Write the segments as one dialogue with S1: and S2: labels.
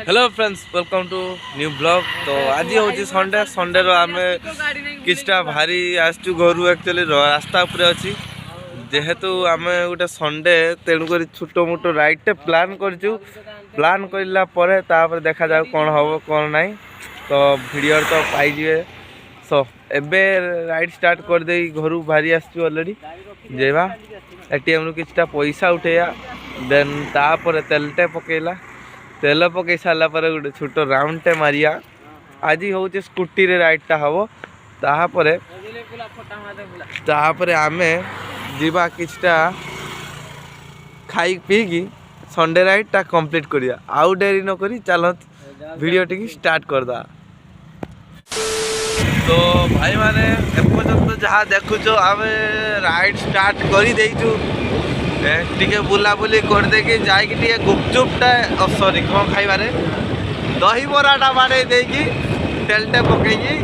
S1: Hello friends welcome to new blog. तो आज हूँ संडे संडे आम किछटा भारी आसचु घर एक्चुअली रास्ता उपरे अच्छी जेहेतु आम गोटे संडे तेणुक छोट मोट राइड प्लान करचु प्लान करला देखा जाऊ कौन हम कौन ना। तो वीडियो तो पाइजे सो एबे राइड स्टार्ट कर दे घर बाहरी आसचु ऑलरेडी जेबा एटीएम रु किछटा पैसा उठेया देन तापर तेलटे पकेला तेल पकई सारा गोटे छोट राउंडटे मारिया आज हूँ स्कूटी रे राइडटा हम तापर आम जीवा किछटा खाई पीकी संडे राइडटा कंप्लीट करिया आउ डेरी न करी चलत वीडियो टी स्टार्ट करदा। तो भाई माने एपर्यंत जहाँ देखुच आम राइड स्टार्ट कर देचु टिके बुलाबुली कर देकी जाइकी टिके गुपचुपटा सॉरी कौन खाइबारे दहीबराटा बाड़े देकी तेलटे पकईकी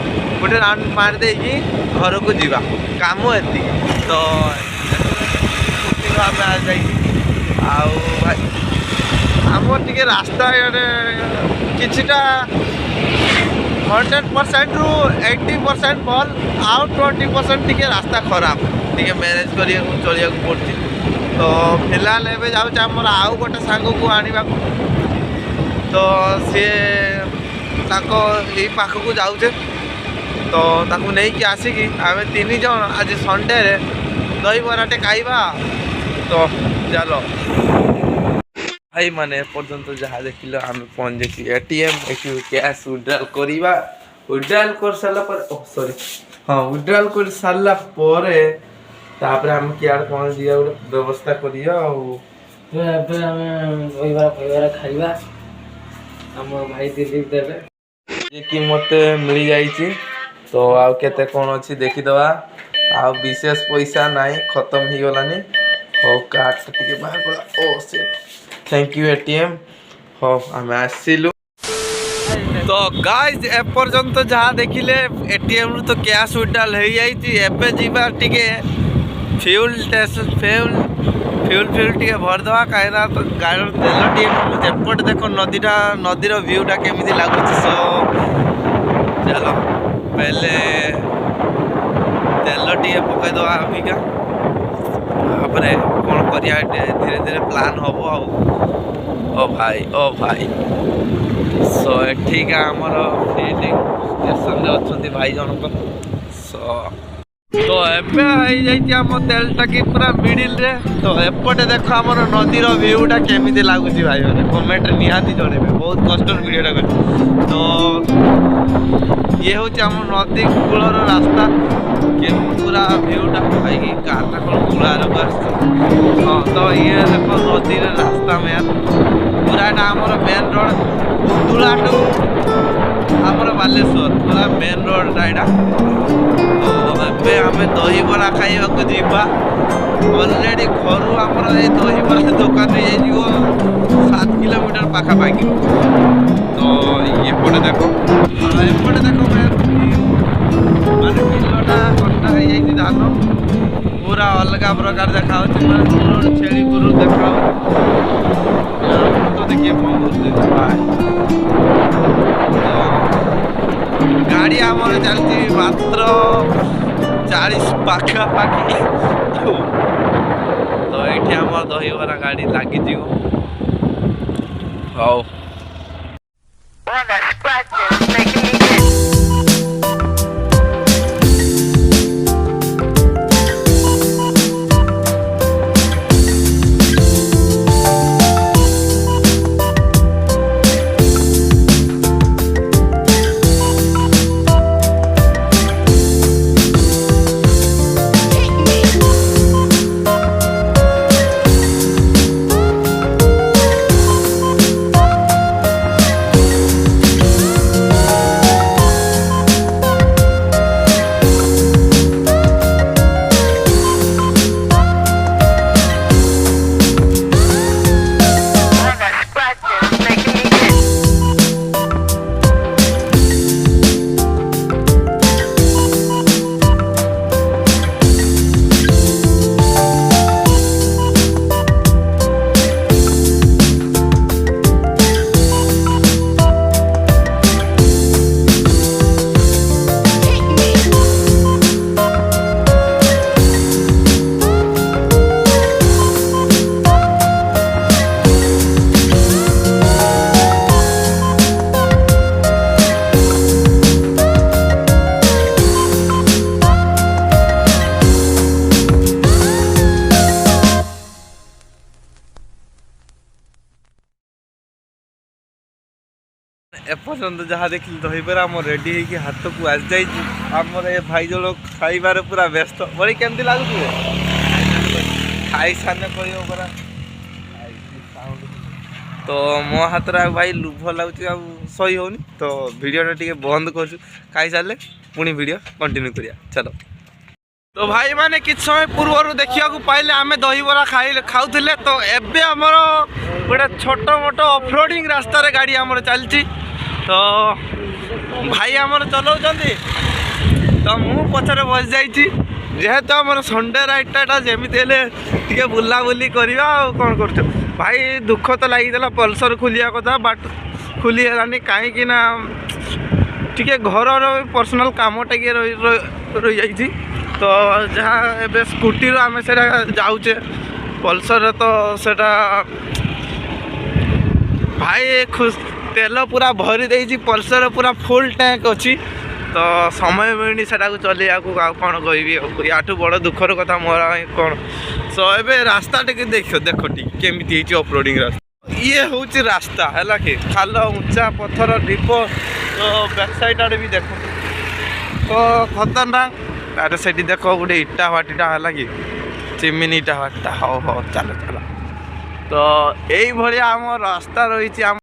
S1: गोटे राउंड मार देकी घर को जीवा काम एति। तो आम आउ भाई आम टिके रास्ता किछिटा 100% रु 80% भल आउ 20% टिके रास्ता खराब टिके मैनेज करिया चलिया पड़ती। तो फिलहाल एवं जाऊँ आउ गोटे सांग को आने तो सी पाखक जाऊे तो ताकू नहीं कि आसिकी आम 3 जन आज संडे रे दहीबराटे खाइबा। तो चलो भाई माने पर्यंत जहाँ देखिल आम पहुँच जाइए एटीएम कैश विड्रॉल करवा विड्रॉल कर सारा सॉरी हाँ विड्रॉल कर सारा तापर हम क्या कौन दिया व्यवस्था करिया खाइबा हम भाई दिलीप देवे ये कि मते मिल जाइए। तो आउ केते कौन अच्छी देखीदवा आ विशेष पैसा नाई खत्म ही गलानी हो कार्ड टिके बाहर करा oh shit thank you ATM हो हम आसिलु। तो गाइज एपर्यंत जहाँ देखिले एटीएम रु तो कैश विड्रॉल हो जाइए एबे जीवा टिके फ्यूल टे भरदे कहीं तो गाड़ी तेल टे एपटे देख नदीर व्यूटा केमी लगुच। सो चलो पहले तेल टे पकईद अबिका कौन कर धीरे धीरे प्लान हम ओ भाई सो ठीक है आमर फिलिंग स्टेशन अच्छा भाई जनक। सो तो एबे आम तेल टाकी पूरा मिडिल रे। तो एपटे देख आम नदीर व्यूटा केमी लगुच भाई मैंने कमेंट निहाती जनइबे बहुत कष्ट वीडियोटा कर। तो ये हूँ आम नदी कूलर रास्ता के पूरा व्यूटा भाई कार कौन कूलार हाँ तो ये देख नदी रास्ता मेन पूरा आमर मेन रोड उदुला टू आमर बालेश्वर पूरा मेन रोडटा यहाँ। तो आम दहीबरा खाइबा जीवा ऑलरेडी घर आमर दहीबरा दुकान 7 किलोमीटर पाखापाखि। तो ये पटे देख एपटे देख माने बिलटा कटा हो धान पूरा अलग प्रकार देखा छेली गुरु देखा तो देखिए गाड़ी आमर चलती मात्र 40 पाखापाखि। तो ये आम दहीबरा गाड़ी लगी हौ। एपर्यंत जहाँ देखिए दहीबरा आम रेडी होगी हाथ को आस जामर ए भाई जो खाइबार पूरा व्यस्त बड़ी केमती लगुचे खाई सारे कह परा तो मो हाथ भाई लुभ लगुच सही होनी तो वीडियो टे बंद कर खाई सारे पुणी वीडियो कंटिन्यू करिया चलो। तो भाई माने किछ समय पूर्व देखा पाइले आम दहीबरा खाऊले तो एबे आमर गोटे छोट मोट ऑफरोडिंग रास्ता रे गाड़ी आमर चलती तो भाई आमर चलाउछन्ती तो मु पछरे बस जाइछि जेहेतु आमर संडे राइडटा जेमिति हेले टिके बुलाबुली करवा कौन कर भाई दुख तो लगिदेला पल्सर खोलिया कथा बाट खोली हेलानी कहीं ना टिके घर पर्सनल काम टे रही जाइछि तो जहाँ एबे स्कूटी आम से जाऊे पल्सर तो सेटा भाई खुश तेल पूरा भरी देछि पल्सर पूरा फुल टैंक अच्छी तो समय मिलनी से चलिया कौन कह याठू बड़ दुखर कथा मोर कौन सो ए रास्ता टे देख देख केमी ऑफरोडिंग रास्ता ये हूँ रास्ता है कि खाल उंचा पथर ढीप तो बैक साइड आड़े भी देख तो खतरनाक अरे से देख गोटे इटा भाटीटा है कि चिमिनी इटा भाटीटा हो चलो चलो तो यही आम रास्ता रही